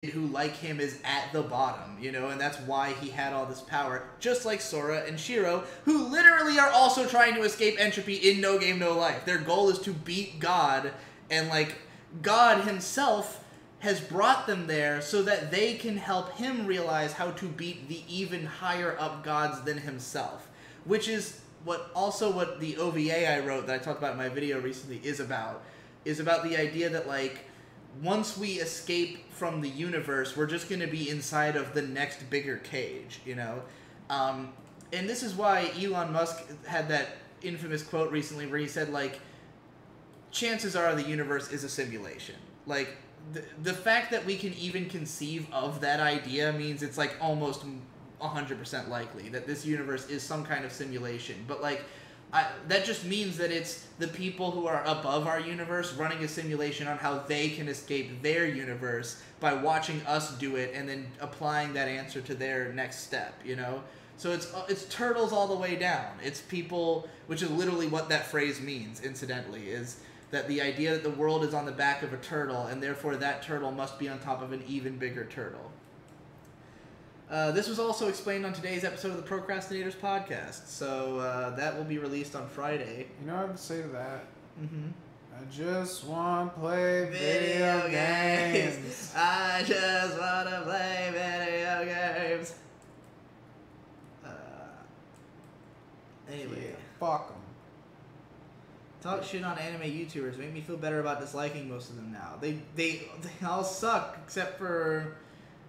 who, like him, is at the bottom, you know, and that's why he had all this power, just like Sora and Shiro, who literally are also trying to escape entropy in No Game, No Life. Their goal is to beat God, and, like, God himself has brought them there so that they can help him realize how to beat the even higher up gods than himself, which is what the OVA I wrote that I talked about in my video recently is about the idea that, like, once we escape from the universe, we're just going to be inside of the next bigger cage, you know? And this is why Elon Musk had that infamous quote recently where he said, like, chances are the universe is a simulation. Like, the fact that we can even conceive of that idea means it's, like, almost 100% likely that this universe is some kind of simulation. But, like, that just means that it's the people who are above our universe running a simulation on how they can escape their universe by watching us do it and then applying that answer to their next step, you know? So it's turtles all the way down. It's people, which is literally what that phrase means, incidentally, is that the idea that the world is on the back of a turtle and therefore that turtle must be on top of an even bigger turtle. This was also explained on today's episode of the Procrastinators podcast, so that will be released on Friday. You know what I would say to that? Mm-hmm. I just want to play video games. I just want to play video games. Anyway. Yeah, fuck them. Talk shit on anime YouTubers. Make me feel better about disliking most of them now. They all suck, except for,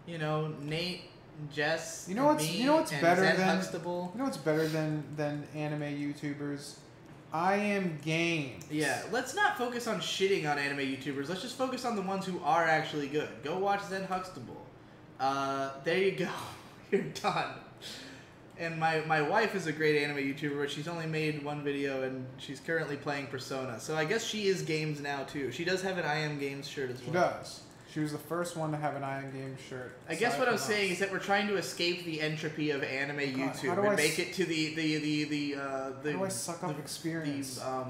you know, Nate, Jess, you know what's better Zen than Huxtable. You know what's better than anime YouTubers? I Am Game. Yeah, let's not focus on shitting on anime YouTubers. Let's just focus on the ones who are actually good. Go watch Zen Huxtable. There you go. You're done. And my wife is a great anime YouTuber, but she's only made one video, and she's currently playing Persona. So I guess she is games now, too. She does have an I Am Games shirt as well. She does. She was the first one to have an I Am Games shirt. I guess what I'm saying is that we're trying to escape the entropy of anime YouTube and make it to the how do I suck up experience? I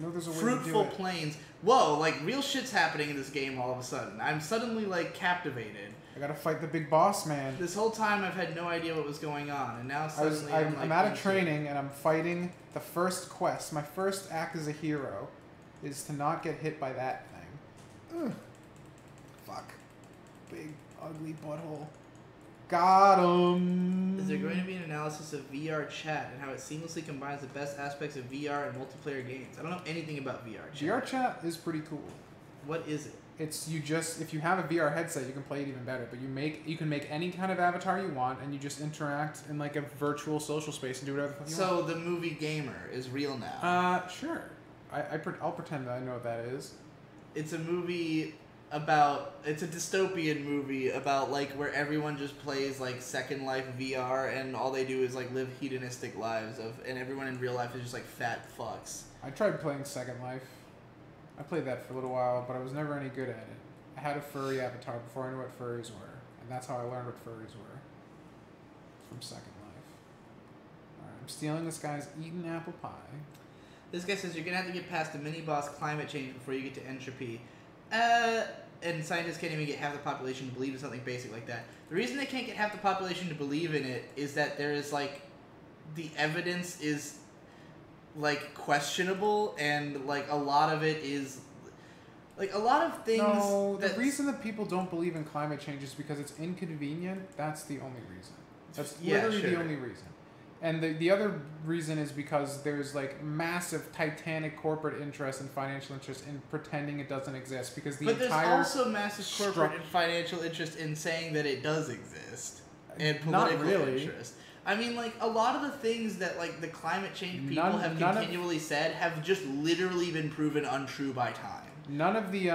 know there's a way fruitful to do it. plains. Whoa, like real shit's happening in this game all of a sudden. I'm suddenly like captivated. I gotta fight the big boss man. This whole time I've had no idea what was going on, and now suddenly I'm out of training and I'm fighting the first quest. My first act as a hero is to not get hit by that thing. Ugh. Fuck. Big, ugly butthole. Got him. Is there going to be an analysis of VR chat and how it seamlessly combines the best aspects of VR and multiplayer games? I don't know anything about VR chat. VR chat is pretty cool. What is it? It's if you have a VR headset, you can play it even better. But you can make any kind of avatar you want, and you just interact in like a virtual social space and do whatever the fuck you want. So the movie Gamer is real now. Sure. I'll pretend that I know what that is. It's a movie it's a dystopian movie about like where everyone just plays like Second Life VR and all they do is like live hedonistic lives and everyone in real life is just like fat fucks. I tried playing Second Life. I played that for a little while, but I was never any good at it. I had a furry avatar before I knew what furries were, and that's how I learned what furries were. From Second Life. Alright, I'm stealing this guy's eaten apple pie. This guy says you're gonna have to get past the mini-boss climate change before you get to entropy. And scientists can't even get half the population to believe in something basic like that. The reason they can't get half the population to believe in it is that there is, like, the evidence is, like, questionable, and, like, a lot of it is, like, a lot of things... No, the reason that people don't believe in climate change is because it's inconvenient. That's the only reason. That's literally the only reason. And the other reason is because there's, like, massive titanic corporate interest and financial interest in pretending it doesn't exist. Because the entire... But there's also massive corporate and financial interest in saying that it does exist. And political interest. I mean, like, a lot of the things that, like, the climate change people have continually said have just literally been proven untrue by time. None of the,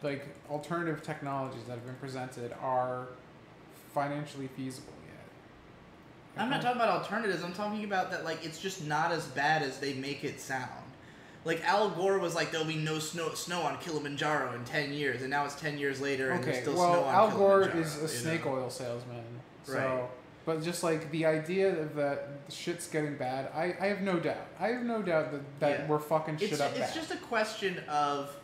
like, alternative technologies that have been presented are financially feasible. I'm not talking about alternatives. I'm talking about that, like, it's just not as bad as they make it sound. Like, Al Gore was like, there'll be no snow on Kilimanjaro in 10 years, and now it's 10 years later, and there's still snow on Al Kilimanjaro. Gore is a snake oil salesman. So, right. But just, like, the idea of that shit's getting bad, I have no doubt. I have no doubt that we're fucking shit up bad. It's just a question of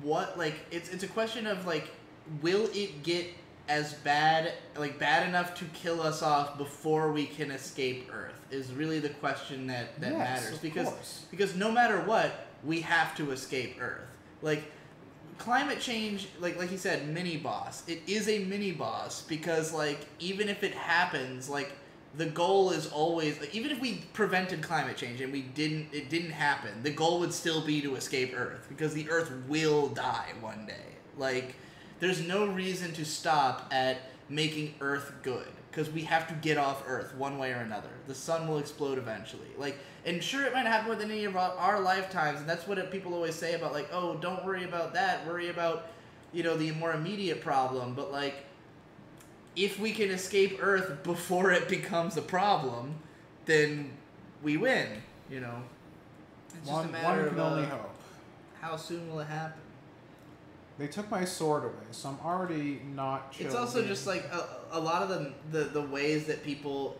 what, like, it's a question of, like, will it get as bad, like, bad enough to kill us off before we can escape Earth is really the question that matters. Because no matter what, we have to escape Earth. Like, climate change, like you said, mini-boss. It is a mini-boss because, like, even if it happens, like, the goal is always, like, even if we prevented climate change and it didn't happen, the goal would still be to escape Earth because the Earth will die one day. Like, there's no reason to stop at making Earth good because we have to get off Earth one way or another. The sun will explode eventually. Like, and sure, it might happen within any of our lifetimes, and that's what people always say about, like, oh, don't worry about that. Worry about, you know, the more immediate problem. But, like, if we can escape Earth before it becomes a problem, then we win, you know. It's just a matter of only hope. How soon will it happen? They took my sword away, so I'm already not chill. It's also just like a lot of the ways that people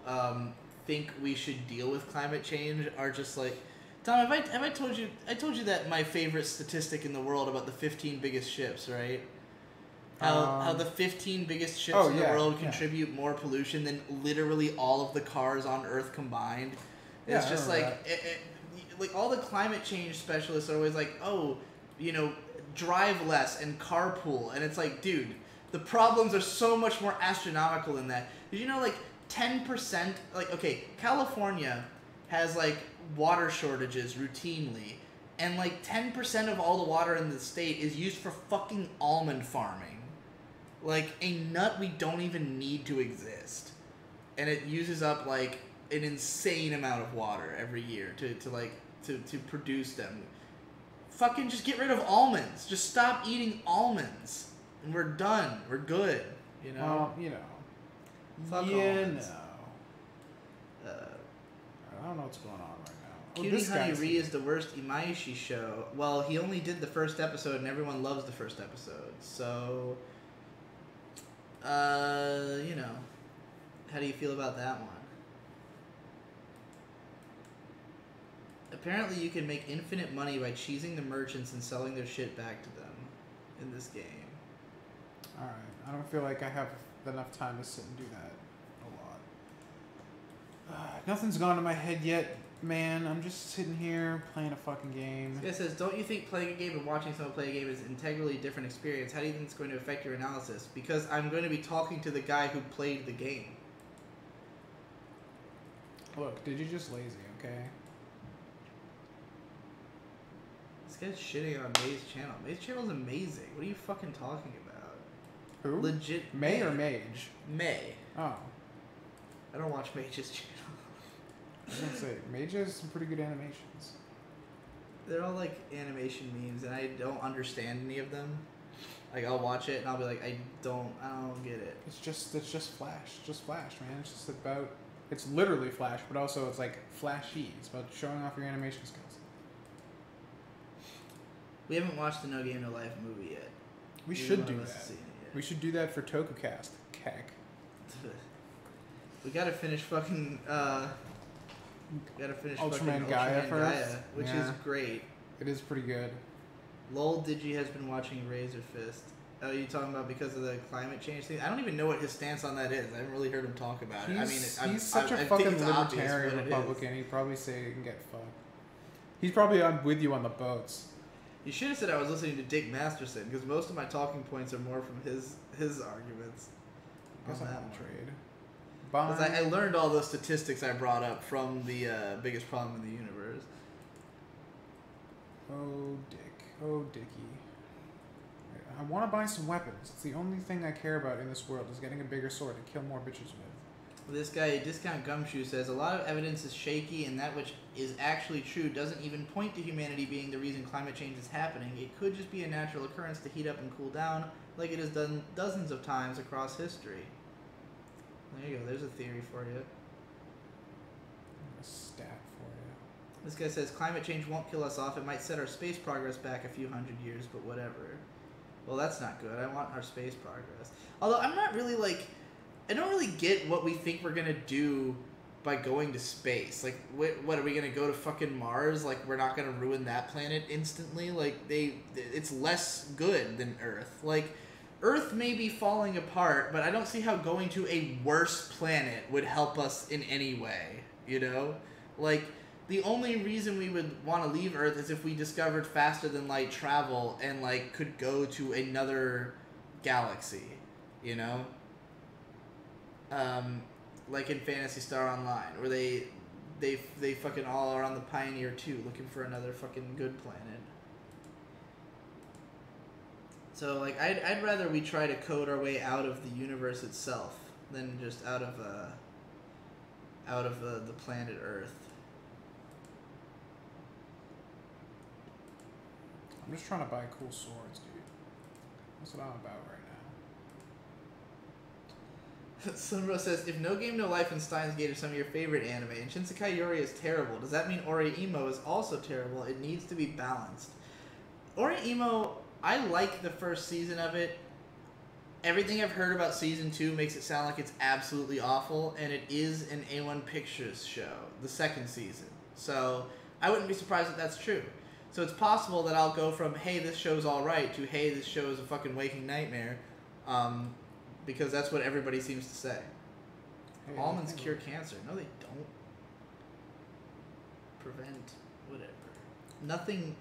think we should deal with climate change are just like, Tom, have I told you that my favorite statistic in the world about the 15 biggest ships, right? How the 15 biggest ships in the world contribute more pollution than literally all of the cars on Earth combined. It's just like like all the climate change specialists are always like, oh, you know, drive less and carpool, and it's like, dude, the problems are so much more astronomical than that. Did you know, like, 10%, like, okay, California has, like, water shortages routinely, and, like, 10% of all the water in the state is used for fucking almond farming. Like, a nut we don't even need to exist. And it uses up, like, an insane amount of water every year to produce them. Fucking just get rid of almonds. Just stop eating almonds. And we're done. We're good. You know? Well, you know. Fuck almonds. I don't know what's going on right now. Cutie Honey Ree is the worst Imaishi show. Well, he only did the first episode and everyone loves the first episode. So, you know. How do you feel about that one? Apparently you can make infinite money by cheesing the merchants and selling their shit back to them in this game. Alright, I don't feel like I have enough time to sit and do that a lot. Nothing's gone to my head yet, man. I'm just sitting here playing a fucking game. This guy says, don't you think playing a game and watching someone play a game is an integrally different experience? How do you think it's going to affect your analysis? Because I'm going to be talking to the guy who played the game. Look, did you just lazy, okay? This guy's shitting on May's channel. May's channel's amazing. What are you fucking talking about? Who? Legit. May or Mage? May. Oh. I don't watch Mage's channel. I was gonna say, Mage has some pretty good animations. They're all like animation memes, and I don't understand any of them. Like, I'll watch it and I'll be like, I don't get it. It's just Flash. Just Flash, man. It's just about. It's literally Flash, but also it's like flashy. It's about showing off your animation skills. We haven't watched the No Game No Life movie yet. We should do that. We should do that for TokuCast. Cack. We gotta finish fucking. Ultraman Gaia first, which is great. It is pretty good. Lol Digi has been watching Razor Fist. Oh, you talking about because of the climate change thing? I don't even know what his stance on that is. I haven't really heard him talk about it. I mean, he's such a fucking libertarian Republican. He'd probably say he can get fucked. He's probably with you on the boats. You should have said I was listening to Dick Masterson, because most of my talking points are more from his arguments. Guess I'm on trade. Because I learned all those statistics I brought up from the biggest problem in the universe. Oh, Dick. Oh, Dickie. I want to buy some weapons. It's the only thing I care about in this world is getting a bigger sword to kill more bitches with. This guy, Discount Gumshoe, says, a lot of evidence is shaky, and that which is actually true doesn't even point to humanity being the reason climate change is happening. It could just be a natural occurrence to heat up and cool down, like it has done dozens of times across history. There you go. There's a theory for you. A stat for you. This guy says, climate change won't kill us off. It might set our space progress back a few hundred years, but whatever. Well, that's not good. I want our space progress. Although, I'm not really, like... I don't really get what we think we're going to do by going to space. Like, what are we gonna go to fucking Mars? Like, we're not gonna ruin that planet instantly. Like, it's less good than Earth. Like, Earth may be falling apart, but I don't see how going to a worse planet would help us in any way. You know, like, the only reason we would want to leave Earth is if we discovered faster than light travel and, like, could go to another galaxy, you know? Like in Phantasy Star Online, where they fucking all are on the Pioneer 2 looking for another fucking good planet. So, like, I'd rather we try to code our way out of the universe itself than just out of the planet Earth. I'm just trying to buy cool swords, dude. That's what I'm about right now. Sunro says, if No Game No Life and Steins Gate are some of your favorite anime, and Shinsekai Yori is terrible, does that mean Ori-Imo is also terrible? It needs to be balanced. Ori-Imo, I like the first season of it. Everything I've heard about season 2 makes it sound like it's absolutely awful, and it is an A1 Pictures show, the second season. So I wouldn't be surprised if that's true. So it's possible that I'll go from, hey, this show's alright, to, hey, this show is a fucking waking nightmare, because that's what everybody seems to say. Hey, almonds cure cancer. No, they don't. Prevent whatever. Nothing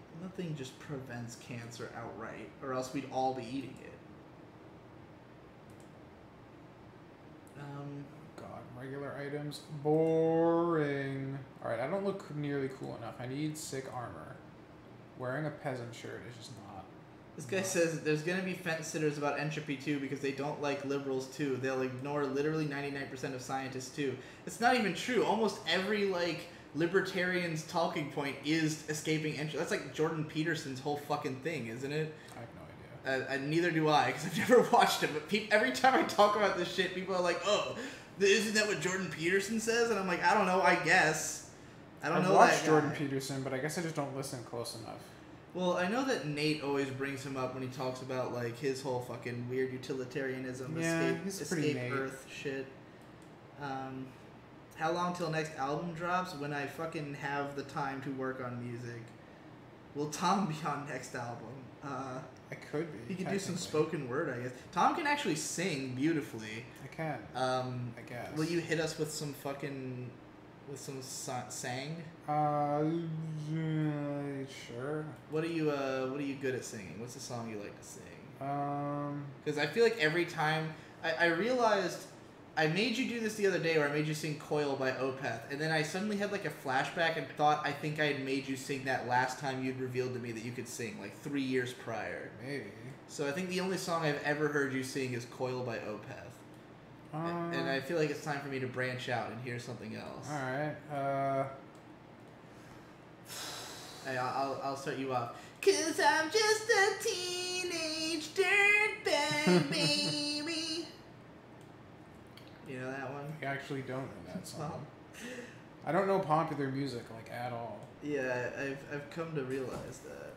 just prevents cancer outright, or else we'd all be eating it. God, regular items, boring. All right, I don't look nearly cool enough. I need sick armor. Wearing a peasant shirt is just not. This guy says there's gonna be fence sitters about entropy too because they don't like liberals too. They'll ignore literally 99% of scientists too. It's not even true. Almost every like libertarian's talking point is escaping entropy. That's like Jordan Peterson's whole fucking thing, isn't it? I have no idea. Neither do I, because I've never watched it. But every time I talk about this shit, people are like, "Oh, isn't that what Jordan Peterson says?" And I'm like, "I don't know. I guess. I don't know." I've watched Jordan Peterson, but I guess I just don't listen close enough. Well, I know that Nate always brings him up when he talks about like his whole fucking weird utilitarianism, escape Earth shit. How long till next album drops? When I fucking have the time to work on music. Will Tom be on next album? I could be. He could do some spoken word, I guess. Tom can actually sing beautifully. I can. I guess. Will you hit us with some fucking... with some sang? Sure. What are you good at singing? What's the song you like to sing? Because I feel like every time... I realized... I made you do this the other day where I made you sing Coil by Opeth, and then I suddenly had like a flashback and thought I think I had made you sing that last time you'd revealed to me that you could sing, like 3 years prior. Maybe. So I think the only song I've ever heard you sing is Coil by Opeth. And I feel like it's time for me to branch out and hear something else. Alright, Hey, I'll start you off. 'Cause I'm just a teenage dirtbag baby. You know that one? I actually don't know that song. I don't know popular music, like, at all. Yeah, I've come to realize that.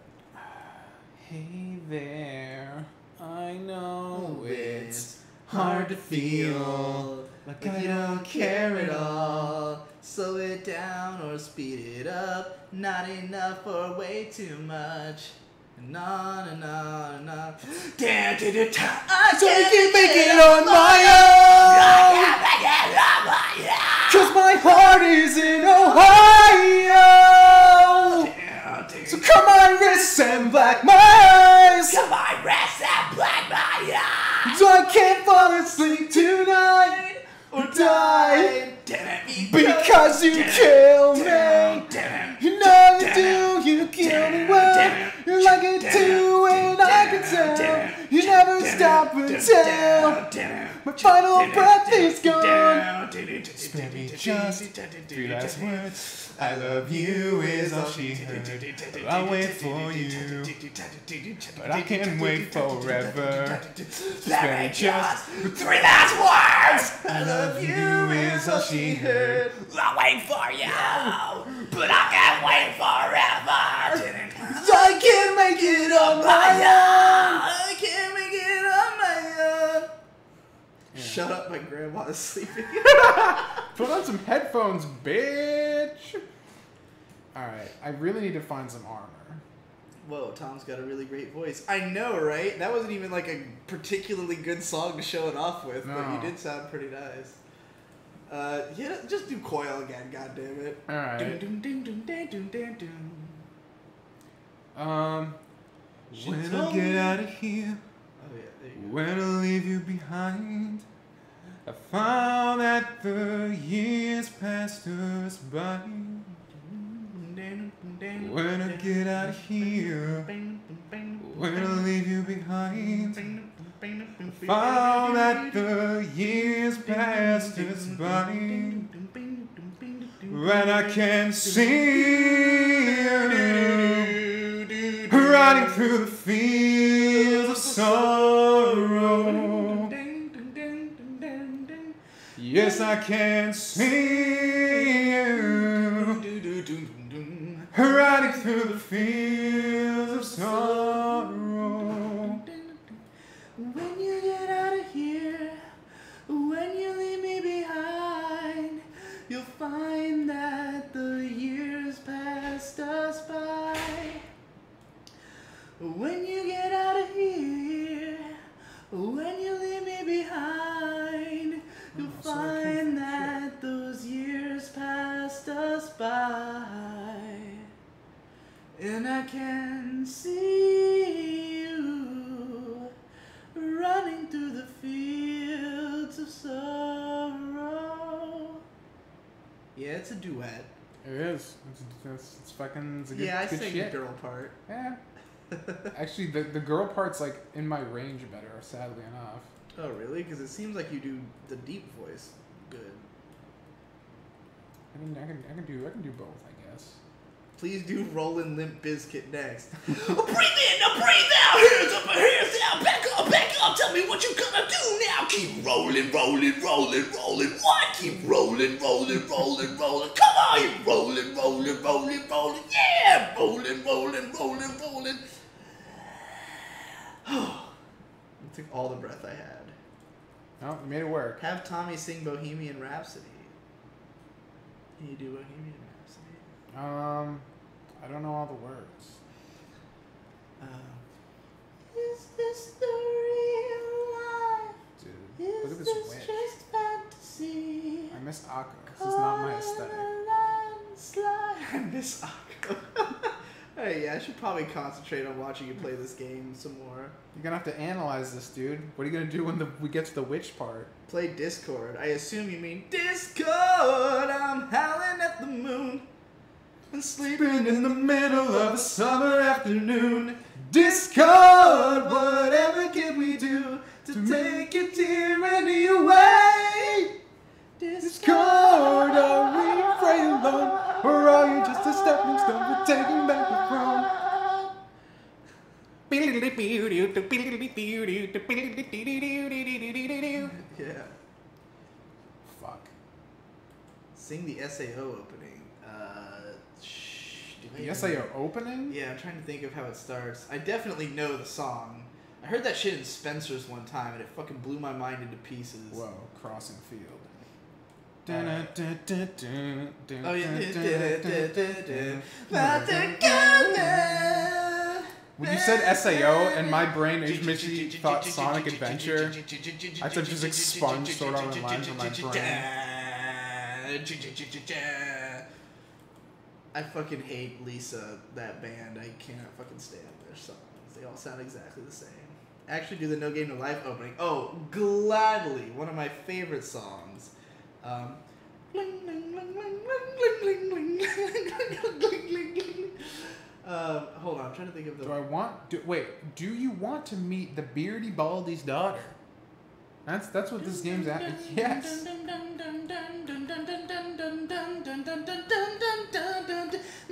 Hey there, I know it's hard to feel like you don't care at all. Slow it down or speed it up. Not enough or way too much. And on and on and on. I can't make it on my own. Cause my heart is in Ohio. So come on, wrists and black my eyes. Come on, wrists and black my eyes. So I can't fall asleep tonight or die. Because you kill me. You know you do, you kill me well. You like it too, and I can tell. You never stop until my final breath is gone. Spare me just 3 last words. I love you is all she heard. I'll wait for you, but I can't wait forever. Spare me just 3 last words. I love you is all she heard. I'll wait for you, but I can't wait forever. I can't make it on my own. I can't make it on my own. Shut up, my grandma is sleeping. Put on some headphones, bitch. All right, I really need to find some armor. Whoa, Tom's got a really great voice. I know, right? That wasn't even like a particularly good song to show it off with, but you did sound pretty nice. Yeah, just do Coil again, goddammit. Alright. When I get out of here, oh, yeah, there you go. when I leave you behind, I found that the years passed us by. When I get out of here, when I leave you behind, I found that the years passed us by, when I can see you riding through the fields of sorrow. Yes, I can see you riding through the fields of sorrow. When you get out of here, when you leave me behind, you'll find that the years passed us by. When you get out of here, when you leave me behind, you'll find that those years passed us by. And I can see you running through the fields of sorrow. Yeah, it's a duet. It is. It's fucking. It's a good, yeah, I good sang shit. the girl part. Yeah. Actually, the girl part's like in my range better. Sadly enough. Oh really? Because it seems like you do the deep voice good. I can do both, I guess. Please do Rollin' Limp Bizkit next. Breathe in, now breathe out. Hands up, hands down. Back up, back up. Tell me what you gonna do now. Keep rolling, rolling, rolling, rolling. What? Keep rolling, rolling, rolling, rolling. Come on, you rolling, rolling, rolling, rolling. Yeah, rolling, rolling, rolling, rolling. I took all the breath I had. Oh, you made it work. Have Tommy sing Bohemian Rhapsody. Can you do Bohemian Rhapsody? I don't know all the words. Is this the real life? Dude, look at this witch. Just fantasy? I miss Akko. This is not my aesthetic. I miss Akko. Hey, yeah, I should probably concentrate on watching you play this game some more. You're gonna have to analyze this, dude. What are you gonna do when we get to the witch part? Play Discord. I assume you mean Discord. I'm howling at the moon and sleeping in the middle of a summer afternoon. Discord, whatever can we do to take a tear any away? Discord, are we afraid alone, or are you just a stepping stone for taking back the throne? Yeah. Fuck. Sing the SAO opening. The SAO opening? Yeah, I'm trying to think of how it starts. I definitely know the song. I heard that shit in Spencer's one time, and it fucking blew my mind into pieces. Whoa, crossing field. Oh yeah. When you said SAO and my brain immediately thought Sonic Adventure, I thought just expunged Sword Art Online from my brain. I fucking hate Lisa, that band. I cannot fucking stand their songs. They all sound exactly the same. Actually do the No Game No Life opening. Oh, gladly. One of my favorite songs. Hold on, I'm trying to think of the... Do you want to meet the Beardy Baldy's daughter? That's what this game's at. Yes.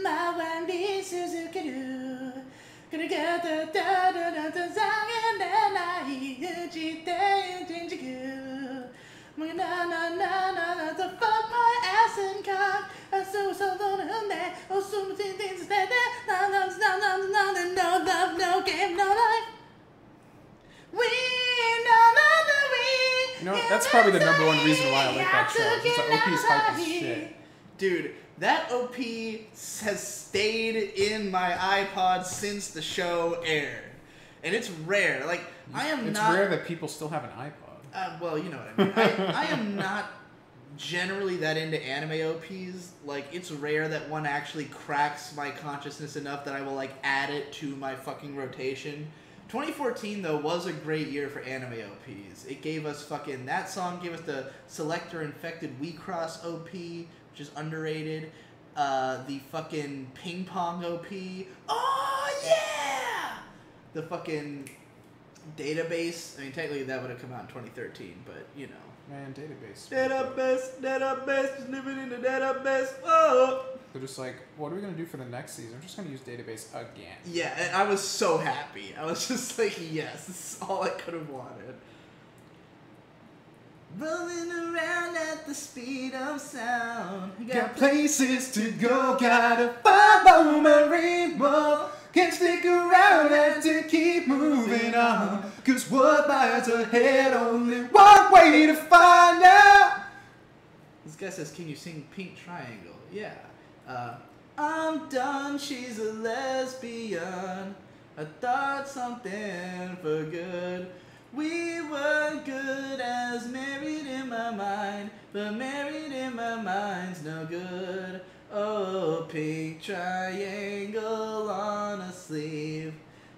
My one piece is a canoe. Gonna get the song and then I cheat and change you. To fuck my ass and cock. I so lonely there. Oh, so many things that no love, no game, no life. We know that we You know, that's probably the number one reason why I like that show. Just the OP's hype as shit. Dude, that OP has stayed in my iPod since the show aired. And it's rare. Like, It's rare that people still have an iPod. Well, you know what I mean. I am not generally that into anime OPs. Like, it's rare that one actually cracks my consciousness enough that I will, like, add it to my fucking rotation. 2014, though, was a great year for anime OPs. It gave us fucking... That song gave us the Selector Infected We Cross OP, which is underrated. The fucking Ping Pong OP. Oh, yeah! The fucking Database. I mean, technically that would have come out in 2013, but, you know. Man, Database. Database, just living in the database. Oh! They're just like, what are we going to do for the next season? I'm just going to use Database again. Yeah, and I was so happy. I was just like, yes, this is all I could have wanted. Rolling around at the speed of sound. Got places to go, gotta follow my rainbow. Can't stick around, have to keep moving on. Cause what lies ahead, only one way to find out. This guy says, can you sing Pink Triangle? Yeah. I'm done, she's a lesbian. I thought something for good. We were good as married in my mind, but married in my mind's no good. Oh, pink triangle on a sleeve.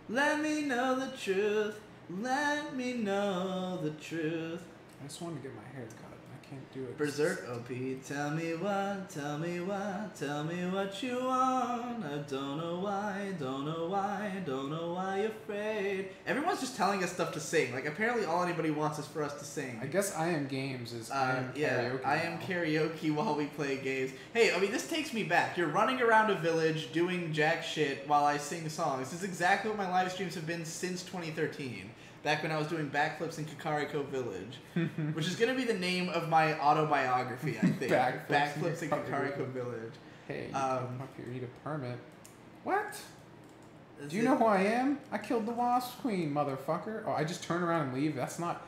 Let me know the truth. Let me know the truth. I just wanted to get my hair cut. I can't do it. Berserk OP, tell me what, tell me what, tell me what you want. I don't know why, don't know why, don't know why you're afraid. Everyone's just telling us stuff to sing. Like, apparently all anybody wants is for us to sing. I guess I Am Games is I Am Karaoke. I Am Karaoke while we play games. Hey, I mean, this takes me back. You're running around a village doing jack shit while I sing songs. This is exactly what my live streams have been since 2013. Back when I was doing backflips in Kakariko Village, which is going to be the name of my autobiography, I think. Backflips in Kakariko Village. Hey, you come up here, need a permit. What? Do you know who I am? I killed the Wasp Queen, motherfucker. Oh, I just turn around and leave? That's not...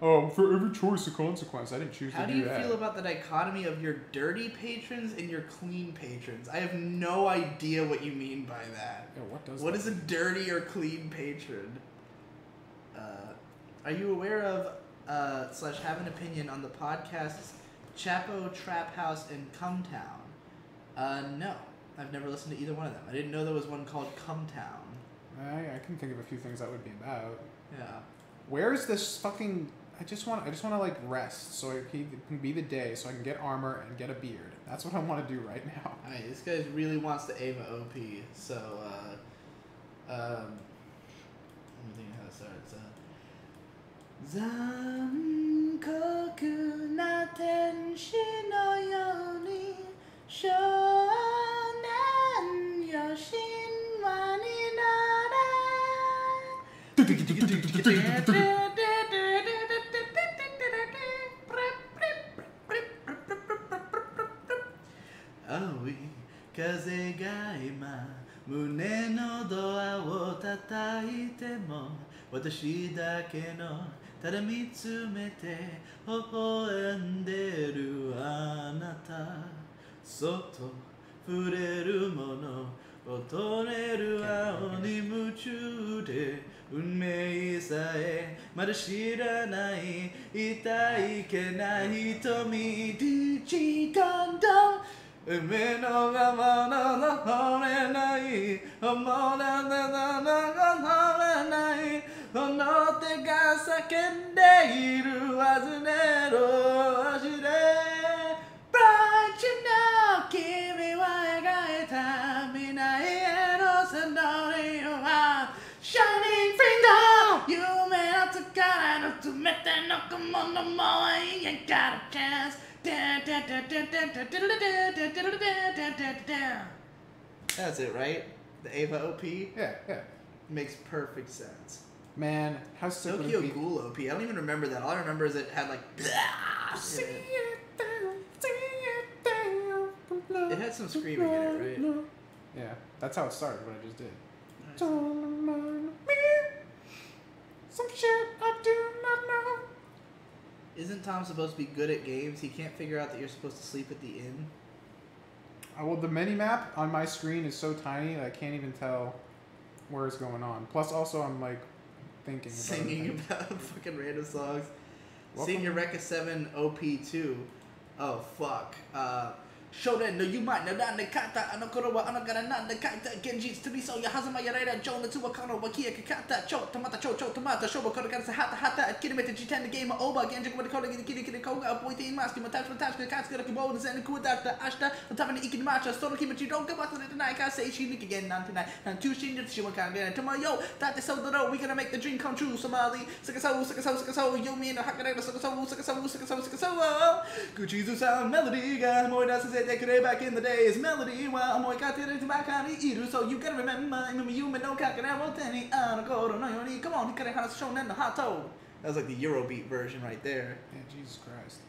Oh, for every choice, a consequence. I didn't choose to do that. How do you feel about the dichotomy of your dirty patrons and your clean patrons? I have no idea what you mean by that. Yeah, what is a dirty or clean patron? Are you aware of / have an opinion on the podcasts Chapo, Trap House, and Cumtown? No. I've never listened to either one of them. I didn't know there was one called Cumtown. I can think of a few things that would be about. Yeah. Where is this fucking... I just want to like rest so it can be the day so I can get armor and get a beard. That's what I want to do right now. Alright, this guy really wants the Ava OP, so let me think how it starts. 残酷な天使のように少年よ神話になれ 青い風が今胸のドアを叩いても私だけのただ見つめて微笑んでるあなたそっと触れるもの踊れる青に夢中で運命さえまだ知らない痛いけない瞳デジタンダン夢のままの惚れない思わな惚れないこの手が叫んでいる忘れろ足で Bright you know 君は描いた未来へのセナリオは Shining finger 夢の力の全ての小物も You ain't got a chance That's it, right? The Ava OP? Yeah. Makes perfect sense. Man, how sick would it Tokyo be? Ghoul OP. I don't even remember that. All I remember is it had like... It had some screaming in it, right? Yeah, that's how it started, what I just did. Nice. Don't mind me. Some shit I do not know. Isn't Tom supposed to be good at games? He can't figure out that you're supposed to sleep at the inn? Well, the mini-map on my screen is so tiny that I can't even tell where it's going on. Plus, also, I'm, like, thinking about Singing about fucking random songs. Welcome. Senior Rekka 7 OP2. Oh, fuck. Shonen no Yumai no Nanakata, Anokorowa, Anagara Nanakata, Genjis to be so Yahazama Yareda, Jonah to Wakano, Wakia Kakata, Cho, Tomata, Cho, Tomata, Shoba Kodakansa, Hata, Kirimeta Jitan, the game, Oba, Genjik, Kodakoda, Kiri Koga, Poiti, Maski, Matachma, Tashka, Katska, Kibo, Zen, Kudata, Ashta, Otavani Ikimacha, Sorokimachi, don't go back to the tonight, I say she again, tonight, and two seniors, she won't come again. Tomorrow, that is so the road, we're gonna make the dream come true. Somali, Sakaso, Yomi, and Hakana, Sakaso, Guchizu sound melody, guy, more does it. Back in the days, melody, well, I'm got it into my kind of eater, so you gotta remember, you may know, come on, you gotta have shown in the hot toe. That was like the Eurobeat version right there. Yeah, Jesus Christ.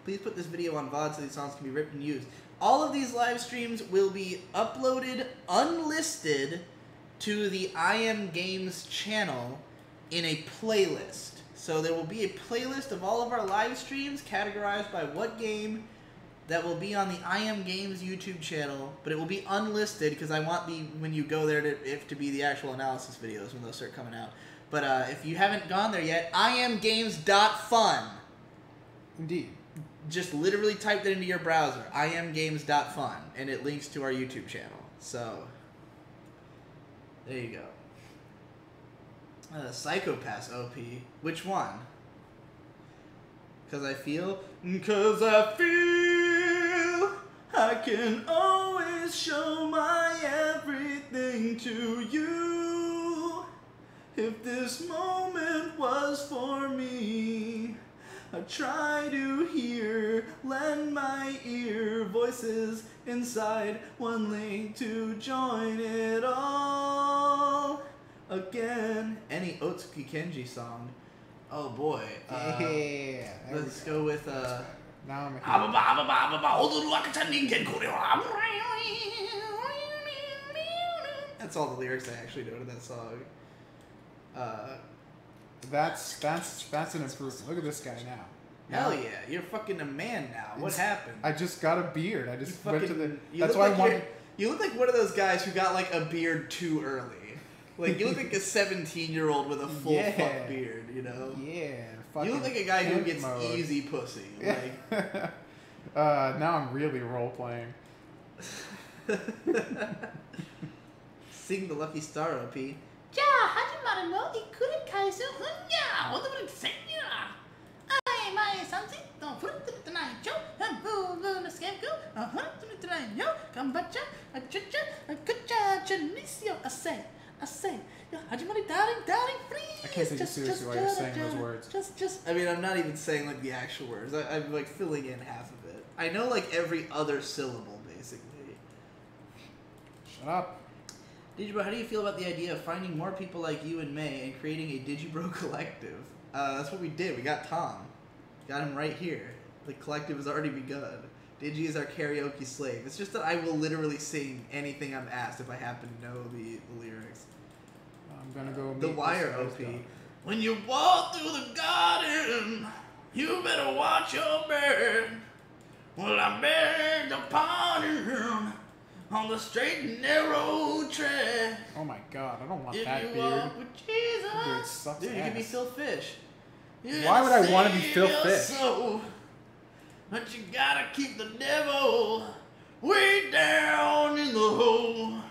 Please put this video on VOD so these songs can be ripped and used. All of these live streams will be uploaded unlisted to the I Am Games channel in a playlist. So there will be a playlist of all of our live streams categorized by what game that will be on the I Am Games YouTube channel, but it will be unlisted because I want when you go there to be the actual analysis videos when those start coming out. But if you haven't gone there yet, iamgames.fun. Indeed. Just literally type that into your browser, iamgames.fun, and it links to our YouTube channel. So there you go. Psychopaths OP. Which one? Cause I feel I can always show my everything to you. If this moment was for me, I try to lend my ear, voices inside, one link to join it all. Again, any Otsuki Kenji song. Oh boy. Yeah. Let's go with now I'm That's all the lyrics I actually know to that song. That's an improvement. Look at this guy now. Hell yeah, you're fucking a man now. What happened? I just got a beard. I just went to the. That's why I wanted. You look like one of those guys who got like a beard too early. Like, you look like a 17-year-old with a full fuck beard, you know? Yeah. You look like a guy who gets easy pussy. Like. Now I'm really role-playing. Sing the Lucky Star, OP. I can't take you seriously while you're saying those words. I mean, I'm not even saying, like, the actual words. I'm, like, filling in half of it. I know, like, every other syllable, basically. Shut up. Digibro, how do you feel about the idea of finding more people like you and May and creating a Digibro collective? That's what we did. We got Tom. Got him right here. The collective has already begun. Digi is our karaoke slave. It's just that I will literally sing anything I'm asked if I happen to know the lyrics. I'm gonna go meet The Wire this OP. guy's dog. When you walk through the garden, you better watch your bird. Well, I begged a pardon on the straight and narrow track. Oh my god, I don't want If that you beard. walk with Jesus, Dude, it sucks you can be ass. Phil Fish. Why would I want to be Phil Fish? Soul, but you gotta keep the devil way down in the hole.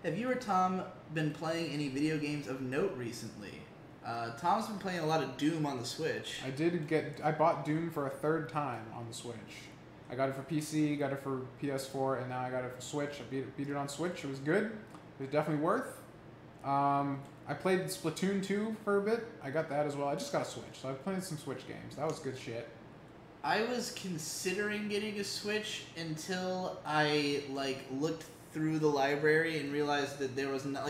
Have you or Tom been playing any video games of note recently? Tom's been playing a lot of Doom on the Switch. I bought Doom for a third time on the Switch. I got it for PC, got it for PS4, and now I got it for Switch. I beat it on Switch. It was good. It was definitely worth. I played Splatoon 2 for a bit. I got that as well. I just got a Switch, so I played some Switch games. That was good shit. I was considering getting a Switch until I looked through the library and realized that there was not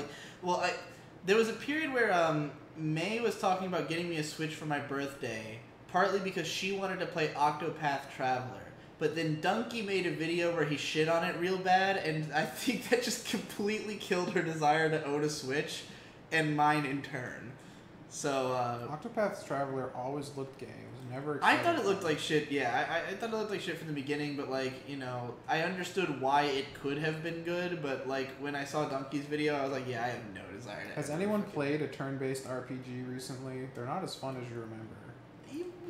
there was a period where May was talking about getting me a Switch for my birthday, partly because she wanted to play Octopath Traveler. but then Donkey made a video where he shit on it real bad, and I think that just completely killed her desire to own a Switch, and mine in turn. So, Octopath's Traveler always looked gay. It was never exciting. I thought it looked like shit, yeah. I thought it looked like shit from the beginning, but, like, you know, I understood why it could have been good, but, like, when I saw Donkey's video, I was like, yeah, I have no desire to. Has anyone played a turn-based RPG recently? They're not as fun as you remember.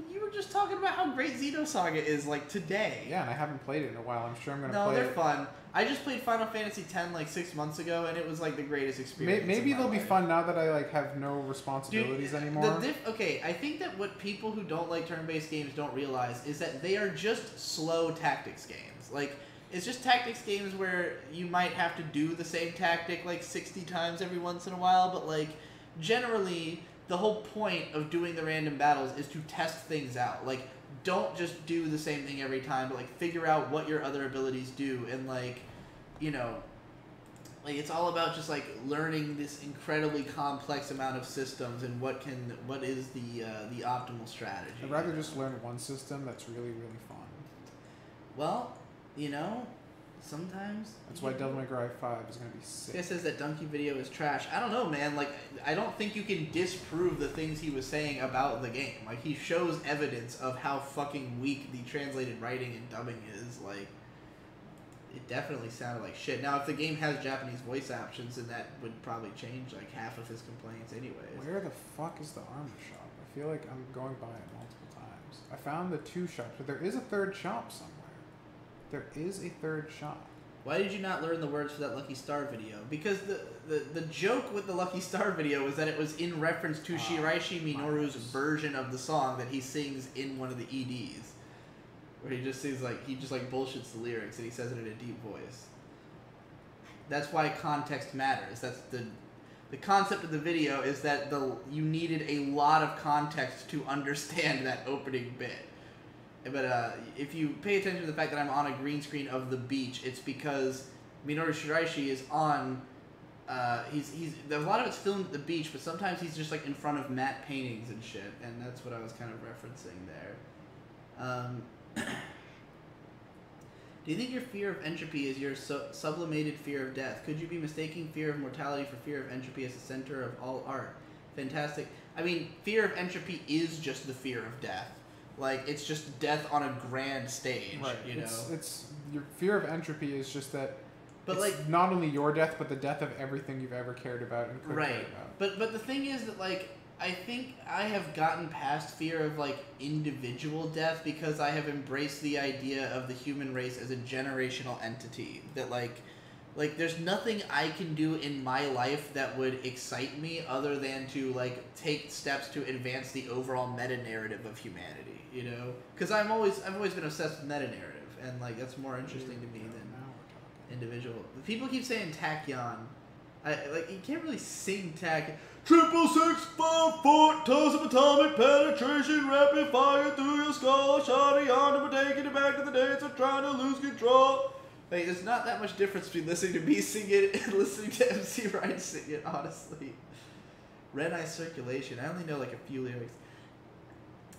You were just talking about how great Xenosaga is, like, today. Yeah, and I haven't played it in a while. I'm sure I'm going to play it. No, they're fun. I just played Final Fantasy X, like, 6 months ago, and it was, like, the greatest experience. Maybe they'll be fun now that I, like, have no responsibilities anymore. Okay, I think that what people who don't like turn-based games don't realize is that they are just slow tactics games. Like, it's just tactics games where you might have to do the same tactic, like, 60 times every once in a while, but, like, generally, the whole point of doing the random battles is to test things out. Like, don't just do the same thing every time, but, like, figure out what your other abilities do, and, like, you know, like, it's all about just, like, learning this incredibly complex amount of systems and what is the optimal strategy. I'd rather just learn one system that's really, really fun. Well, you know, sometimes... That's why Devil May Cry 5 is going to be sick. This guy says that Donkey video is trash. I don't know, man. Like, I don't think you can disprove the things he was saying about the game. Like, he shows evidence of how fucking weak the translated writing and dubbing is. Like, it definitely sounded like shit. Now, if the game has Japanese voice options, then that would probably change, like, half of his complaints anyways. Where the fuck is the armor shop? I feel like I'm going by it multiple times. I found the 2 shops, but there is a 3rd shop somewhere. There is a 3rd shop. Why did you not learn the words for that Lucky Star video? Because the joke with the Lucky Star video was that it was in reference to Shiraishi Minoru's version of the song that he sings in one of the EDs. Where he just sings, like, he just, like, bullshits the lyrics and he says it in a deep voice. That's why context matters. That's the concept of the video is that you needed a lot of context to understand that opening bit. But if you pay attention to the fact that I'm on a green screen of the beach, it's because Minoru Shiraishi is on. A lot of it's filmed at the beach, but sometimes he's just, like, in front of matte paintings and shit, and that's what I was kind of referencing there. Do you think your fear of entropy is your sublimated fear of death? Could you be mistaking fear of mortality for fear of entropy as the center of all art? Fantastic. I mean, fear of entropy is just the fear of death. Like, it's just death on a grand stage, right. You know? It's your fear of entropy is just that. But, it's like, not only your death, but the death of everything you've ever cared about and could care about. But the thing is that, like, I think I have gotten past fear of, like, individual death because I have embraced the idea of the human race as a generational entity. That, like, there's nothing I can do in my life that would excite me other than to, like, take steps to advance the overall meta-narrative of humanity, you know? Because I've always been obsessed with meta-narrative, and, like, that's more interesting to me than individual. People keep saying tachyon. Like, you can't really sing tachyon. 66654 tons of atomic penetration, rapid fire through your skull, shawty on, we're taking it back to the days of trying to lose control. Like, there's not that much difference between listening to me sing it and listening to MC Ryan sing it, honestly. Red Eye Circulation. I only know, like, a few lyrics.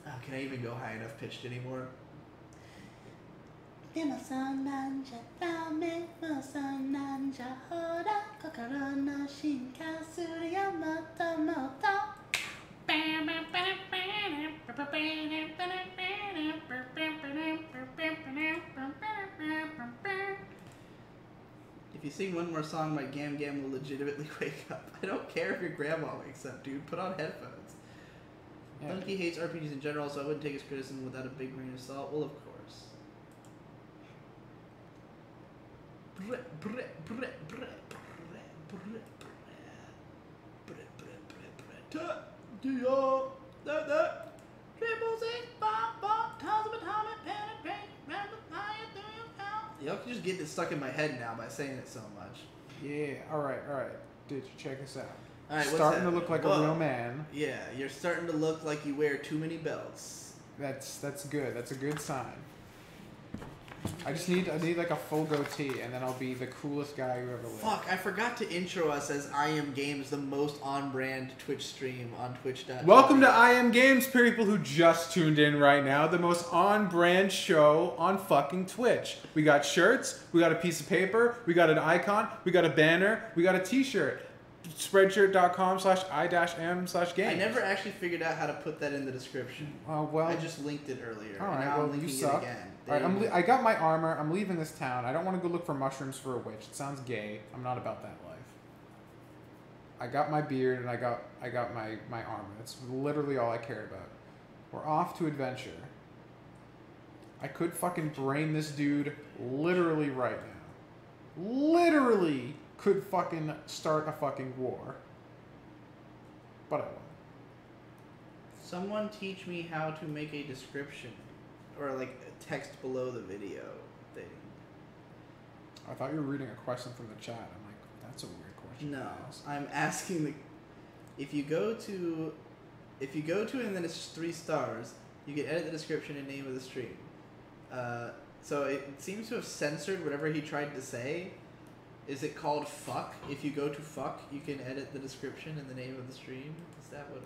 Oh, can I even go high enough pitched anymore? If you sing one more song, my Gam Gam will legitimately wake up. I don't care if your grandma wakes up, dude. Put on headphones. Yeah. Donkey hates RPGs in general, so I wouldn't take his criticism without a big grain of salt. Well, of course. Y'all can just get this stuck in my head now by saying it so much. Yeah, alright. Dude, check this out. Alright, starting to look like a real man. Yeah, you're starting to look like you wear too many belts. That's good. That's a good sign. I need like a full goatee, and then I'll be the coolest guy who ever lived. Fuck, I forgot to intro us as I Am Games, the most on-brand Twitch stream on Twitch.tv. Welcome to I Am Games, people who just tuned in right now. The most on-brand show on fucking Twitch. We got shirts, we got a piece of paper, we got an icon, we got a banner, we got a t-shirt. Spreadshirt.com/I-am/games. I never actually figured out how to put that in the description. Well, I just linked it earlier. All right, now well, I'm linking you suck. it again. All right, I got my armor. I'm leaving this town. I don't want to go look for mushrooms for a witch. It sounds gay. I'm not about that life. I got my beard and I got my armor. That's literally all I cared about. We're off to adventure. I could fucking brain this dude literally right now. Literally could fucking start a fucking war. But I won't. Someone teach me how to make a description. Or like text below the video thing. I thought you were reading a question from the chat. I'm like, that's a weird question. No, I'm asking if you go to and then it's just 3 stars, you can edit the description and name of the stream. So it seems to have censored whatever he tried to say. Is it called fuck? If you go to fuck, you can edit the description and the name of the stream. Is that what?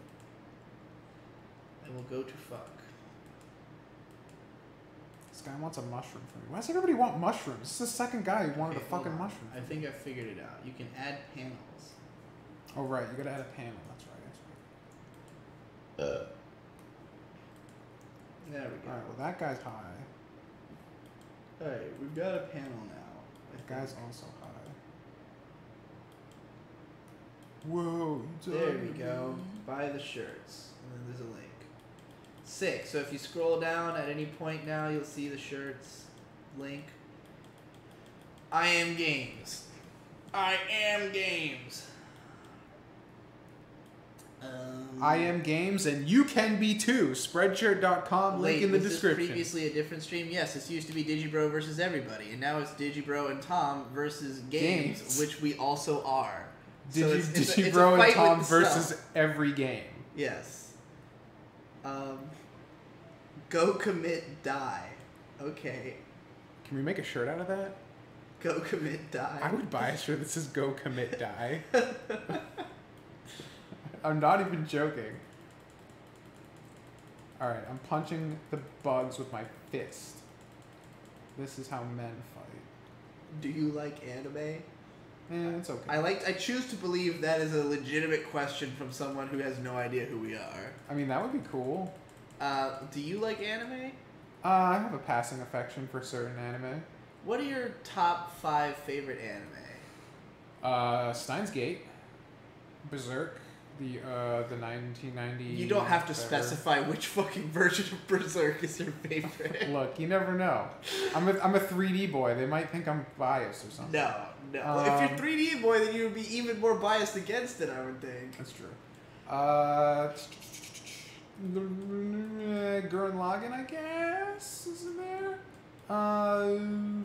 I will go to fuck. This guy wants a mushroom from me. Why does everybody want mushrooms? This is the second guy who wanted a fucking mushroom. I think I figured it out. You can add panels. Oh, right. You gotta add a panel. That's right. There we go. Alright, well, that guy's high. Alright, we've got a panel now. That guy's also high. Whoa. There we go. Buy the shirts. And then there's a link. 6. So if you scroll down at any point now, you'll see the shirts link. I Am Games. I Am Games. I Am Games, and you can be too. Spreadshirt.com, link in the description. Was this previously a different stream? Yes, this used to be Digibro versus everybody, and now it's Digibro and Tom versus games. Which we also are. Digibro and Tom versus every game. Yes. Go commit die. Okay. Can we make a shirt out of that? Go commit die. I would buy a shirt that says go commit die. I'm not even joking. Alright, I'm punching the bugs with my fist. This is how men fight. Do you like anime? It's okay. I choose to believe that is a legitimate question from someone who has no idea who we are. I mean, that would be cool. Do you like anime? I have a passing affection for certain anime. What are your top 5 favorite anime? Steins Gate, Berserk, the 1990. You don't have to specify which fucking version of Berserk is your favorite. Look, you never know. I'm a 3D boy. They might think I'm biased or something. No. If you're 3D boy, then you would be even more biased against it, I would think. That's true. Gurren Lagann, I guess, is in there.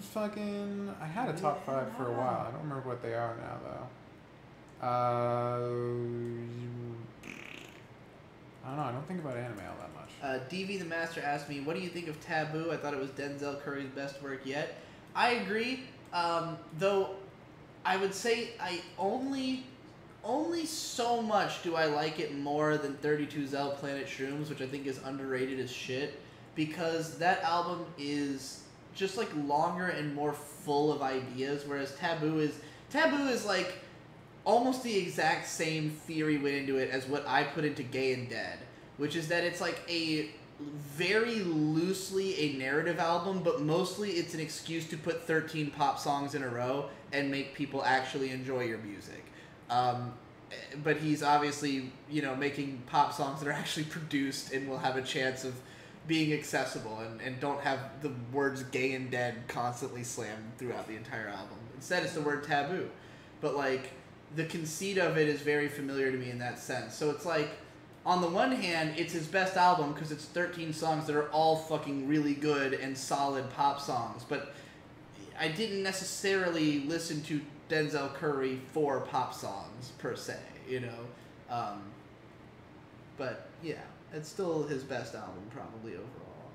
Fucking. I had a top 5 for a while. I don't remember what they are now, though. I don't know. I don't think about anime all that much. DV the Master asked me, what do you think of Taboo? I thought it was Denzel Curry's best work yet. I agree. Though, I would say I only so much do I like it more than 32 Zell Planet Shrooms, which I think is underrated as shit, because that album is just like longer and more full of ideas, whereas Taboo is like almost the exact same theory went into it as what I put into Gay and Dead, which is that it's like a very loosely a narrative album, but mostly it's an excuse to put 13 pop songs in a row and make people actually enjoy your music. But he's obviously, making pop songs that are actually produced and will have a chance of being accessible and don't have the words gay and dead constantly slammed throughout the entire album. Instead, it's the word taboo. But, like, the conceit of it is very familiar to me in that sense. So it's like, on the one hand, it's his best album because it's 13 songs that are all fucking really good and solid pop songs. But I didn't necessarily listen to Denzel Curry for pop songs, per se, But, yeah, it's still his best album, probably, overall.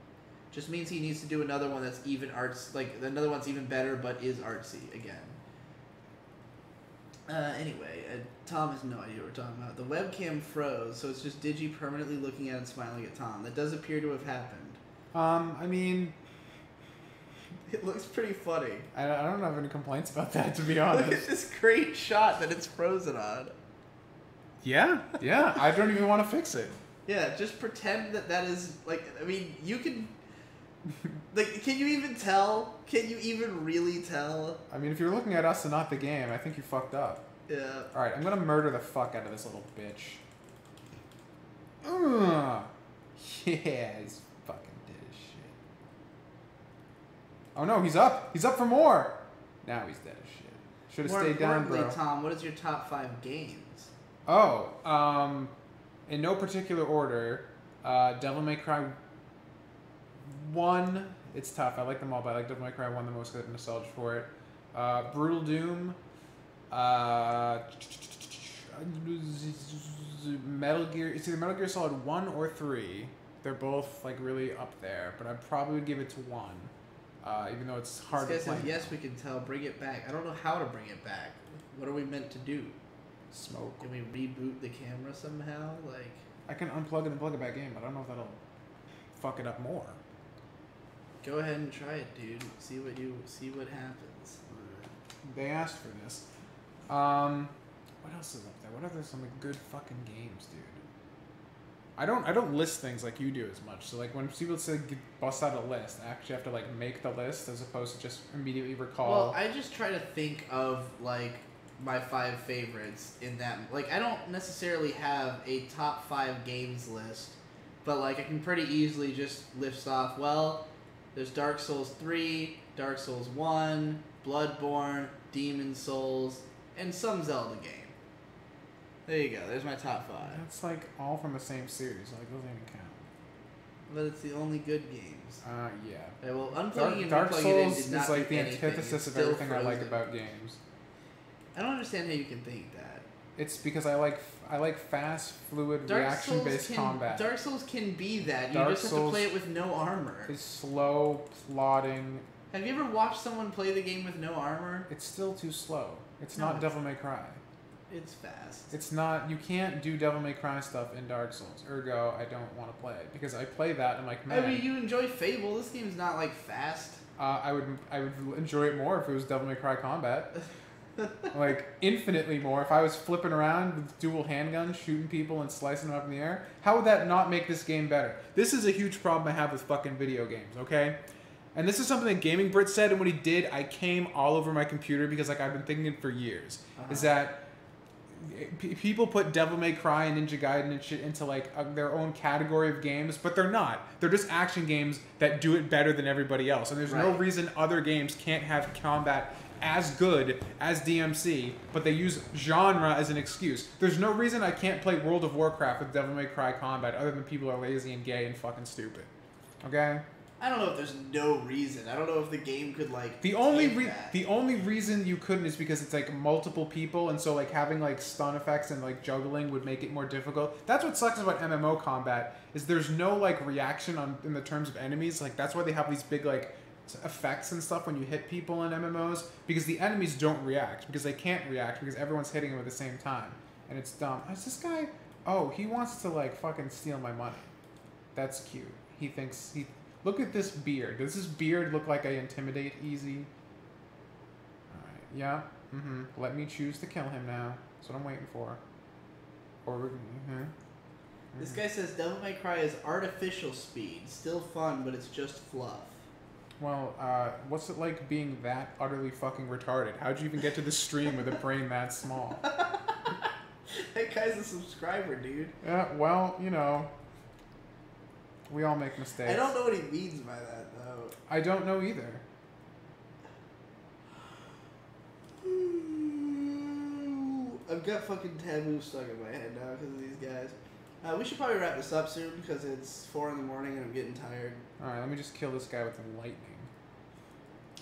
Just means he needs to do another one that's even arts, like another one's even better, but is artsy again. Anyway, Tom has no idea what we're talking about. The webcam froze, so it's just Digi permanently looking at and smiling at Tom. That does appear to have happened. I mean, it looks pretty funny. I don't have any complaints about that, to be honest. Look at this great shot that it's frozen on. Yeah, I don't even want to fix it. Yeah, just pretend that is, like, I mean, you can... Like, can you even tell? Can you even really tell? I mean, if you're looking at us and not the game, I think you fucked up. Yeah. Alright, I'm gonna murder the fuck out of this little bitch. Ugh. Yeah, he's fucking dead as shit. Oh no, he's up! He's up for more! Now he's dead as shit. Should have stayed down, bro. Tom, what is your top 5 games? Oh, in no particular order, Devil May Cry 1, it's tough. I like them all, but I like Devil May Cry 1 the most because I have nostalgia for it. Brutal Doom, Metal Gear. It's either Metal Gear Solid 1 or 3. They're both like really up there, but I probably would give it to 1, even though it's hard to play. Yes, we can tell. Bring it back. I don't know how to bring it back. What are we meant to do? Smoke. Can we reboot the camera somehow? Like, I can unplug it and plug it back in, but I don't know if that'll fuck it up more. Go ahead and try it, dude. See what happens. They asked for this. What else is up there? What are some good fucking games, dude? I don't list things like you do as much. So like when people say bust out a list, I actually have to like make the list as opposed to just immediately recall. Well, I just try to think of like my 5 favorites in that. Like I don't necessarily have a top 5 games list, but like I can pretty easily just list off. Well, there's Dark Souls 3, Dark Souls 1, Bloodborne, Demon Souls, and some Zelda game. There you go. There's my top 5. That's like all from the same series. Like those don't even count. But it's the only good games. Yeah. Okay, well, unplugging and Dark replugging Souls it did not is like do the anything. antithesis of everything I like about games. I don't understand how you can think that. It's because I like fast, fluid, reaction-based combat. Dark Souls can be that. You Dark just have to play it with no armor. It's slow, plodding. Have you ever watched someone play the game with no armor? It's still too slow. It's not Devil May Cry. It's fast. It's not. You can't do Devil May Cry stuff in Dark Souls. Ergo, I don't want to play it because I play that and I'm like, man. I mean, you enjoy Fable. This game's not like fast. I would enjoy it more if it was Devil May Cry combat. Like infinitely more. If I was flipping around with dual handguns, shooting people and slicing them up in the air, how would that not make this game better? This is a huge problem I have with fucking video games. Okay. And this is something that Gaming Brit said, and when he did, I came all over my computer because like I've been thinking it for years. Is that people put Devil May Cry and Ninja Gaiden and shit into like their own category of games, but they're not. They're just action games that do it better than everybody else. And there's no reason other games can't have combat as good as DMC, but they use genre as an excuse. There's no reason I can't play World of Warcraft with Devil May Cry combat other than people are lazy and gay and fucking stupid. Okay? I don't know if there's no reason. I don't know if the game could like. The only reason you couldn't is because it's like multiple people, and so like having like stun effects and like juggling would make it more difficult. That's what sucks about MMO combat is there's no like reaction in the terms of enemies. Like that's why they have these big like effects and stuff when you hit people in MMOs because the enemies don't react because they can't react because everyone's hitting them at the same time, and it's dumb. Is this guy? Oh, he wants to like fucking steal my money. That's cute. He thinks he. Look at this beard. Does this beard look like I intimidate easy? Alright, yeah. Let me choose to kill him now. That's what I'm waiting for. Or This guy says Devil May Cry is artificial speed. Still fun, but it's just fluff. Well, what's it like being that utterly fucking retarded? How'd you even get to the stream with a brain that small? That guy's a subscriber, dude. Yeah, well, you know. We all make mistakes. I don't know what he means by that, though. I don't know either. I've got fucking Taboo stuck in my head now because of these guys. We should probably wrap this up soon because it's 4 in the morning and I'm getting tired. Alright, let me just kill this guy with the lightning.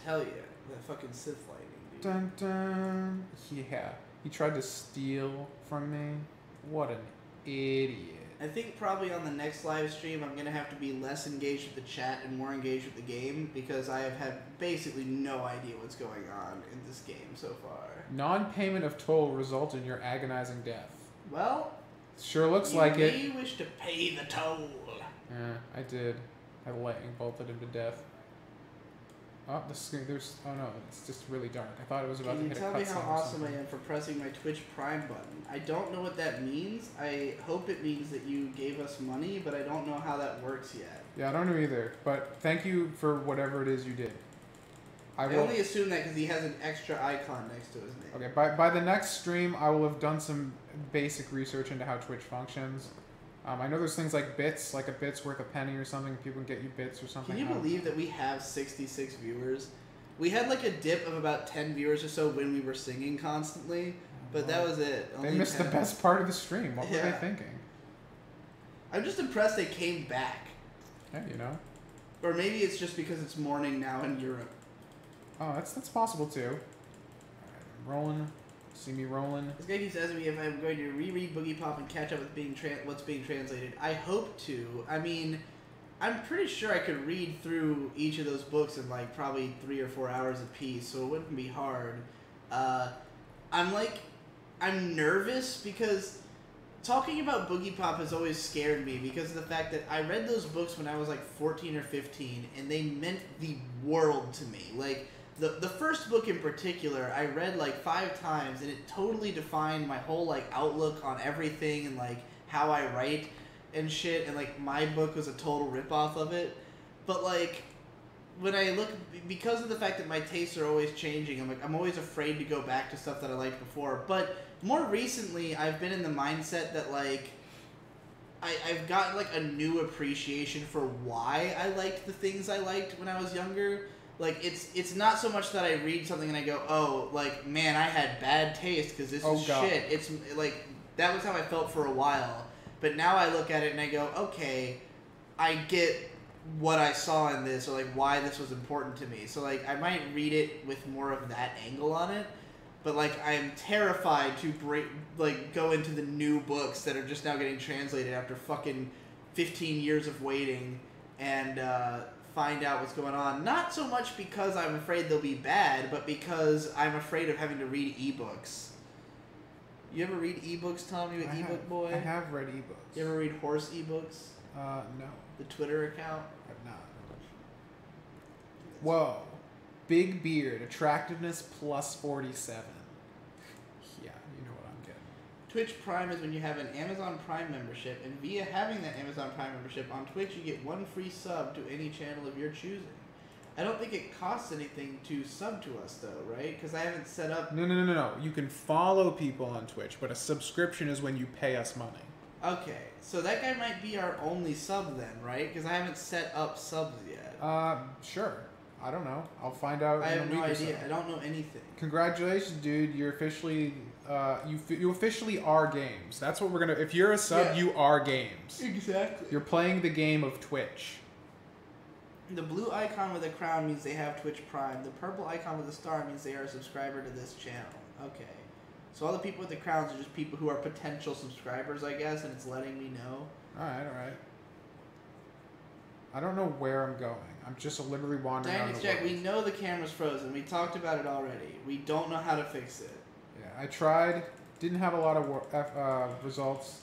Hell yeah. That fucking Sith lightning, dude. Dun dun. Yeah. He tried to steal from me. What an idiot. I think probably on the next live stream, I'm going to have to be less engaged with the chat and more engaged with the game because I have had basically no idea what's going on in this game so far. Non-payment of toll results in your agonizing death. Well, sure looks like it. You may wish to pay the toll. Yeah, I did. I lightning bolted him to death. Oh, the screen. There's. Oh no, it's just really dark. I thought it was about to hit a cutscene. Can you tell me how awesome I am for pressing my Twitch Prime button? I don't know what that means. I hope it means that you gave us money, but I don't know how that works yet. Yeah, I don't know either. But thank you for whatever it is you did. I only assume that because he has an extra icon next to his name. Okay, by the next stream, I will have done some basic research into how Twitch functions. I know there's things like bits, like a bit's worth a penny or something. People can get you bits or something. Can you believe that we have 66 viewers? We had like a dip of about 10 viewers or so when we were singing constantly, but that was it. They missed the best part of the stream. What were they thinking? I'm just impressed they came back. Yeah, you know. Or maybe it's just because it's morning now in Europe. Oh, that's possible too. Alright, I'm rolling. See me rolling. This guy keeps asking me if I'm going to reread Boogie Pop and catch up with what's being translated. I hope to. I mean, I'm pretty sure I could read through each of those books in like probably 3 or 4 hours a piece, so it wouldn't be hard. I'm nervous because talking about Boogie Pop has always scared me because of the fact that I read those books when I was like 14 or 15, and they meant the world to me. Like, the first book in particular, I read like 5 times, and it totally defined my whole like outlook on everything and like how I write and shit. And like my book was a total ripoff of it. But like when I look, because of the fact that my tastes are always changing, I'm always afraid to go back to stuff that I liked before. But more recently, I've been in the mindset that like I've gotten like a new appreciation for why I liked the things I liked when I was younger. Like, it's not so much that I read something and I go, oh, like, man, I had bad taste because this is shit. It's, like, that was how I felt for a while. But now I look at it and I go, okay, I get what I saw in this, or, like, why this was important to me. So, like, I might read it with more of that angle on it. But, like, I'm terrified to, go into the new books that are just now getting translated after fucking 15 years of waiting and, find out what's going on. Not so much because I'm afraid they'll be bad, but because I'm afraid of having to read ebooks. You ever read ebooks, Tommy, with Ebook Boy? I have read ebooks. You ever read horse ebooks? No. The Twitter account? I've not. Whoa. Big beard. Attractiveness plus 47. Yeah, you know what I'm getting. Twitch Prime is when you have an Amazon Prime membership, and via having that Amazon Prime membership on Twitch, you get 1 free sub to any channel of your choosing. I don't think it costs anything to sub to us, though, right? Because I haven't set up... No. You can follow people on Twitch, but a subscription is when you pay us money. Okay, so that guy might be our only sub then, right? Because I haven't set up subs yet. Sure. I don't know. I'll find out. I have no idea. I don't know anything. Congratulations, dude. You're officially... you officially are games. That's what we're gonna... If you're a sub, you are games. Exactly. You're playing the game of Twitch. The blue icon with a crown means they have Twitch Prime. The purple icon with a star means they are a subscriber to this channel. Okay. So all the people with the crowns are just people who are potential subscribers, I guess, and it's letting me know. Alright. I don't know where I'm going. I'm just literally wandering around the Jack, we know the camera's frozen. We talked about it already. We don't know how to fix it. Yeah, I tried. Didn't have a lot of results.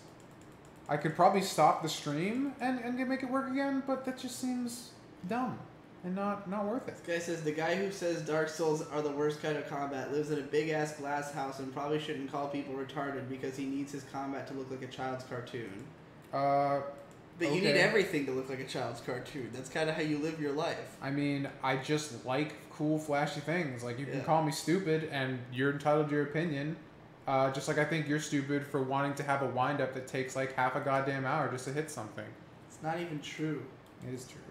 I could probably stop the stream and make it work again, but that just seems dumb and not worth it. This guy says, the guy who says Dark Souls are the worst kind of combat lives in a big-ass glass house and probably shouldn't call people retarded because he needs his combat to look like a child's cartoon. But you need everything to look like a child's cartoon. That's kind of how you live your life. I mean, I just like cool, flashy things. Like, you can call me stupid, and you're entitled to your opinion. Just like I think you're stupid for wanting to have a wind-up that takes, like, half a goddamn hour just to hit something. It's not even true. It is true.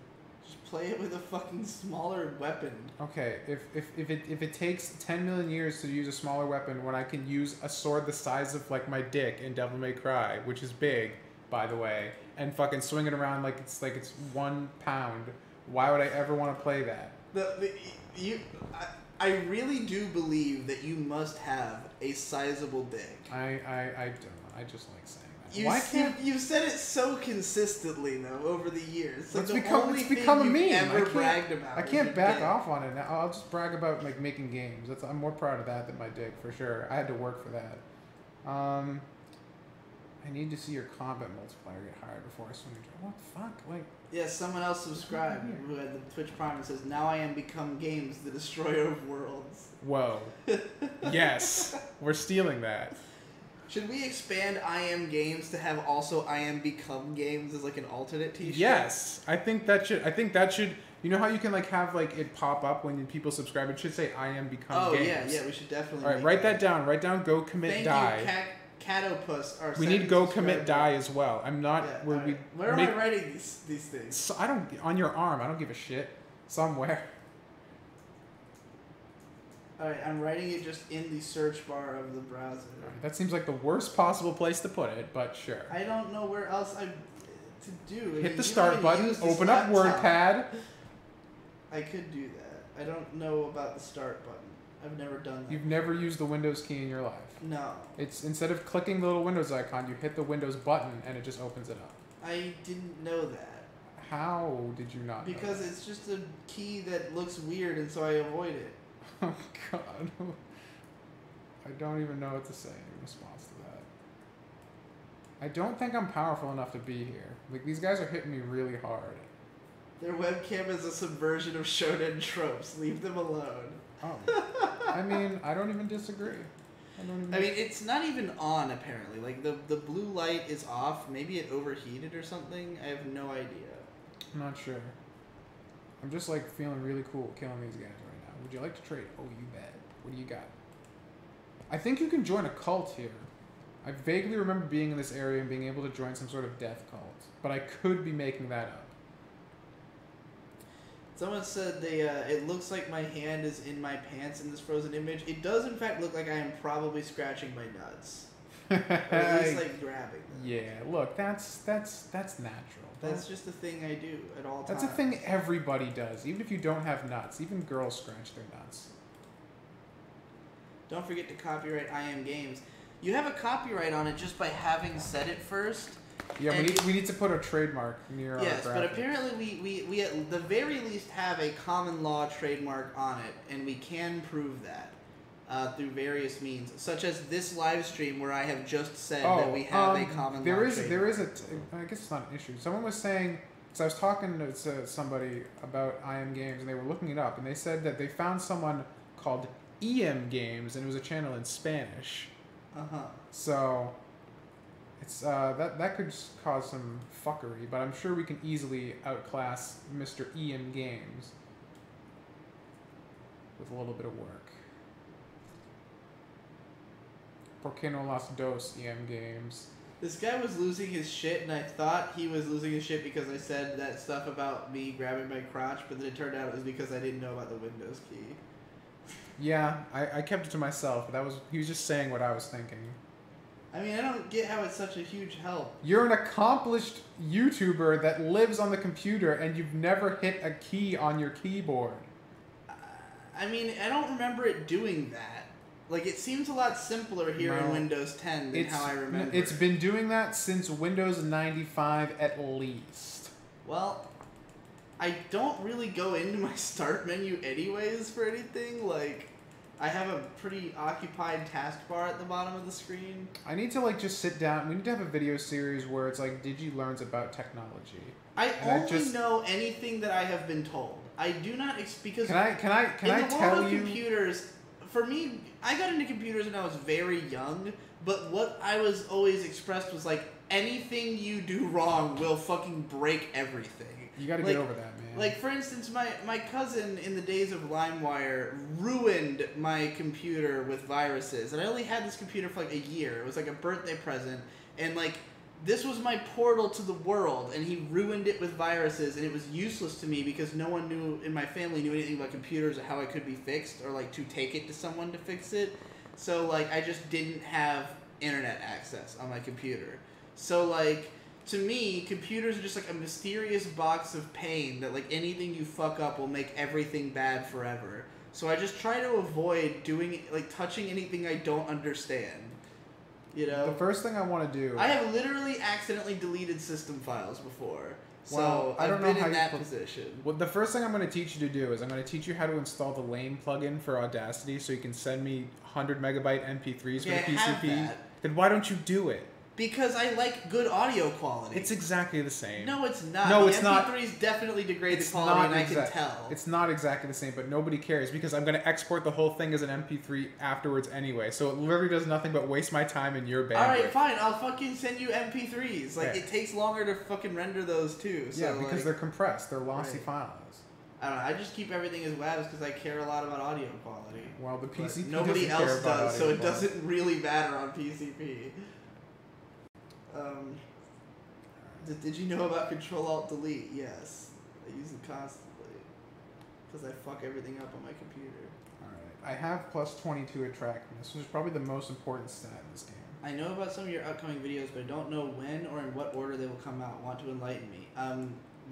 Just play it with a fucking smaller weapon. Okay, if it takes 10 million years to use a smaller weapon when I can use a sword the size of, like, my dick in Devil May Cry, which is big, by the way, and fucking swing it around like it's 1 pound. Why would I ever want to play that? I really do believe that you must have a sizable dick. I don't. I just like saying You've said it so consistently though over the years. Like, it's become a meme. Ever bragged about. I can't back off on it now. I'll just brag about like making games. I'm more proud of that than my dick for sure. I had to work for that. I need to see your combat multiplier get higher before I swing a. What the fuck? Like. Yeah, someone else subscribed who had the Twitch Prime and says, "Now I am become games, the destroyer of worlds." Whoa. Yes, we're stealing that. Should we expand I Am Games to have also I Am Become Games as like an alternate T-shirt? Yes, I think that should. You know how you can like have like it pop up when people subscribe? It should say I Am Become Games. Yeah, we should definitely. All right, write that down. Write down Go Commit Die. Thank you, Catopus. We need Go Commit Die as well. I'm not. Yeah, where am I writing these things? So I don't on your arm. I don't give a shit. Somewhere. Alright, I'm writing it just in the search bar of the browser. That seems like the worst possible place to put it, but sure. I don't know where else to do. Hit the start button, open up WordPad. I could do that. I don't know about the start button. I've never done that. You've never used the Windows key in your life? No. It's instead of clicking the little Windows icon, you hit the Windows button and it just opens it up. I didn't know that. How did you not know Because that? It's just a key that looks weird and so I avoid it. Oh god. I don't even know what to say in response to that. I don't think I'm powerful enough to be here. Like, these guys are hitting me really hard. Their webcam is a subversion of shonen tropes. Leave them alone. Oh. I mean, I don't even disagree. I mean, it's not even on, apparently. Like, the blue light is off. Maybe it overheated or something. I have no idea. I'm not sure. I'm just, like, feeling really cool killing these guys right now. Would you like to trade? Oh, you bet. What do you got? I think you can join a cult here. I vaguely remember being in this area and being able to join some sort of death cult. But I could be making that up. Someone said it looks like my hand is in my pants in this frozen image. It does, in fact, look like I am probably scratching my nuts. Or at least, like, grabbing them. Yeah, look, that's natural. That's just a thing I do at all times. That's a thing everybody does, even if you don't have nuts. Even girls scratch their nuts. Don't forget to copyright I Am Games. You have a copyright on it just by having said it first. Yeah, we need to put a trademark near our graphic. Yes, but apparently we at the very least have a common law trademark on it, and we can prove that through various means, such as this live stream where I have just said that we have a common law trademark. There is I guess it's not an issue. Someone was saying, because I was talking to somebody about I Am Games, and they were looking it up, and they said that they found someone called EM Games, and it was a channel in Spanish. So it's that could cause some fuckery, but I'm sure we can easily outclass Mr. EM Games with a little bit of work. Por qué no las dos EM Games? This guy was losing his shit, and I thought he was losing his shit because I said that stuff about me grabbing my crotch, but then it turned out it was because I didn't know about the Windows key. Yeah, I kept it to myself. He was just saying what I was thinking. I mean, I don't get how it's such a huge help. You're an accomplished YouTuber that lives on the computer, and you've never hit a key on your keyboard. I mean, I don't remember it doing that. Like, it seems a lot simpler here in Windows 10 than how I remember. It's been doing that since Windows 95 at least. Well, I don't really go into my start menu anyways for anything. Like, I have a pretty occupied taskbar at the bottom of the screen. I need to, like, just sit down. We need to have a video series where it's like Digi learns about technology. I only know anything that I have been told. I do not because can I in the tell world of you computers, for me, I got into computers when I was very young, but what I was always expressed was like, anything you do wrong will fucking break everything. You gotta get over that, man. Like, for instance, my cousin in the days of LimeWire ruined my computer with viruses, and I only had this computer for like a year. It was like a birthday present, and like, this was my portal to the world, and he ruined it with viruses, and it was useless to me because no one in my family knew anything about computers or how it could be fixed, or like to take it to someone to fix it. So like, I just didn't have internet access on my computer. So like, to me, computers are just like a mysterious box of pain that like anything you fuck up will make everything bad forever. So I just try to avoid touching anything I don't understand. You know? The first thing I want to do... I have literally accidentally deleted system files before. So well, I don't know I've been how in you that position. Well, the first thing I'm going to teach you to do is I'm going to teach you how to install the Lame plugin for Audacity so you can send me 100 megabyte MP3s for the PCP. Then why don't you do it? Because I like good audio quality. It's exactly the same. No, it's not. No, the it's not. MP3s definitely degrade the quality, and I can tell. It's not exactly the same, but nobody cares because I'm going to export the whole thing as an MP3 afterwards anyway. So it literally does nothing but waste my time and your bandwidth. Alright, fine. I'll fucking send you MP3s. Like, it takes longer to fucking render those, too. So, yeah, because they're compressed. They're lossy files. I don't know. I just keep everything as WAVs because I care a lot about audio quality. Well, the PCP nobody else does, so it doesn't really matter on PCP. Did you know about Control-Alt-Delete? Yes. I use it constantly. Because I fuck everything up on my computer. Alright. I have plus 22 attractiveness, which is probably the most important stat in this game. I know about some of your upcoming videos, but I don't know when or in what order they will come out. Want to enlighten me.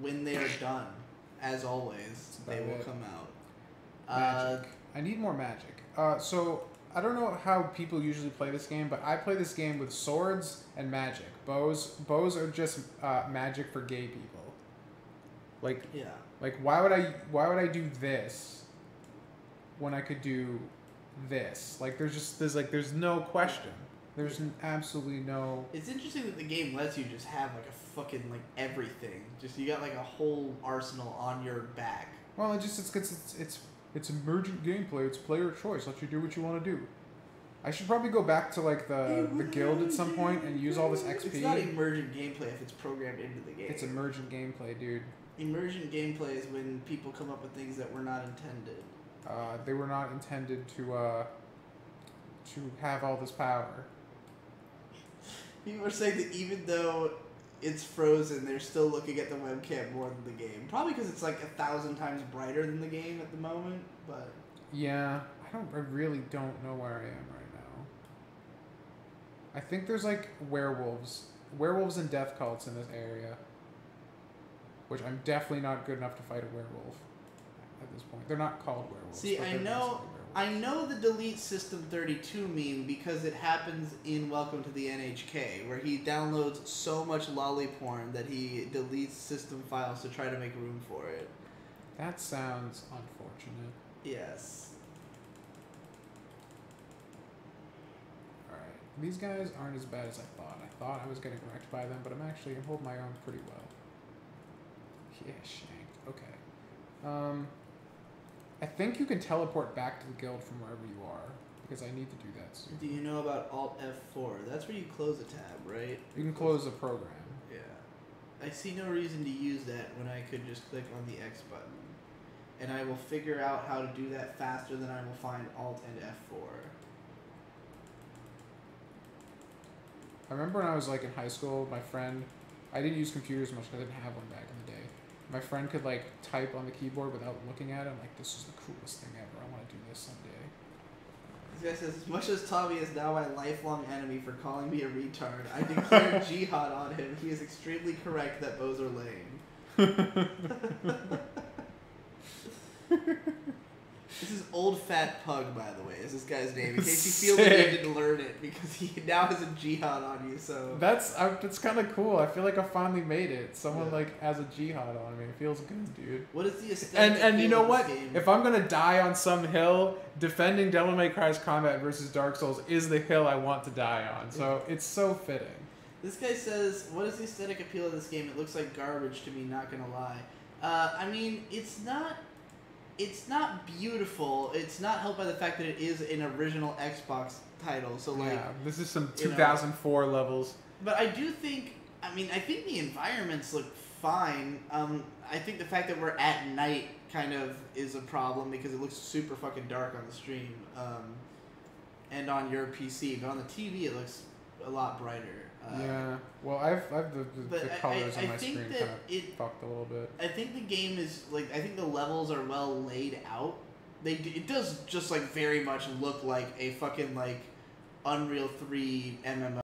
When they are done. As always, they will come out. Magic. I need more magic. So, I don't know how people usually play this game, but I play this game with swords and magic. Bows are just magic for gay people. Like, yeah. Like, why would I do this when I could do this? Like, there's no question. There's absolutely no... It's interesting that the game lets you just have, like, a fucking, like, everything. Just, you got, like, a whole arsenal on your back. Well, it's emergent gameplay. It's player choice. Let you do what you want to do. I should probably go back to, like, the guild at some point and use all this XP. It's not emergent gameplay if it's programmed into the game. It's emergent gameplay, dude. Emergent gameplay is when people come up with things that were not intended. They were not intended to have all this power. People are saying that even though it's frozen, they're still looking at the webcam more than the game. Probably because it's like 1,000 times brighter than the game at the moment, but... Yeah, I really don't know where I am right now. I think there's like werewolves and death cults in this area. Which I'm definitely not good enough to fight a werewolf at this point. They're not called werewolves. See, I know the delete System 32 meme because it happens in Welcome to the NHK, where he downloads so much lolly porn that he deletes system files to try to make room for it. That sounds unfortunate. Yes. Alright. These guys aren't as bad as I thought. I thought I was getting wrecked by them, but I'm holding my own pretty well. Yeah, shanked. Okay. I think you can teleport back to the guild from wherever you are, because I need to do that soon. Do you know about Alt F4? That's where you close a tab, right? You can close a program. Yeah. I see no reason to use that when I could just click on the X button. And I will figure out how to do that faster than I will find Alt and F4. I remember when I was like in high school, my friend, I didn't use computers much because I didn't have one back in the day. My friend could like type on the keyboard without looking at it. I'm like, this is the coolest thing ever. I want to do this someday. This guy says, as much as Tommy is now my lifelong enemy for calling me a retard, I declare jihad on him. He is extremely correct that bows are lame. This is Old Fat Pug, by the way, is this guy's name, in case you feel the need to learn it, because he now has a jihad on you, so... That's kind of cool. I feel like I finally made it. Someone, like, has a jihad on me. It feels good, dude. What is the aesthetic And you know what? Game? If I'm gonna die on some hill, defending Devil May Cry's combat versus Dark Souls is the hill I want to die on, so it's so fitting. This guy says, what is the aesthetic appeal of this game? It looks like garbage to me, not gonna lie. I mean, it's not beautiful. It's not helped by the fact that it is an original Xbox title. So like, yeah, this is some 2004 levels. But I do think, I think the environments look fine. I think the fact that we're at night kind of is a problem because it looks super fucking dark on the stream, and on your PC. But on the TV, it looks a lot brighter. Yeah, well, I've the colors on my screen kind of fucked a little bit. I think the game is, like, I think the levels are well laid out. It does just, like, very much look like a fucking, like, Unreal 3 MMO.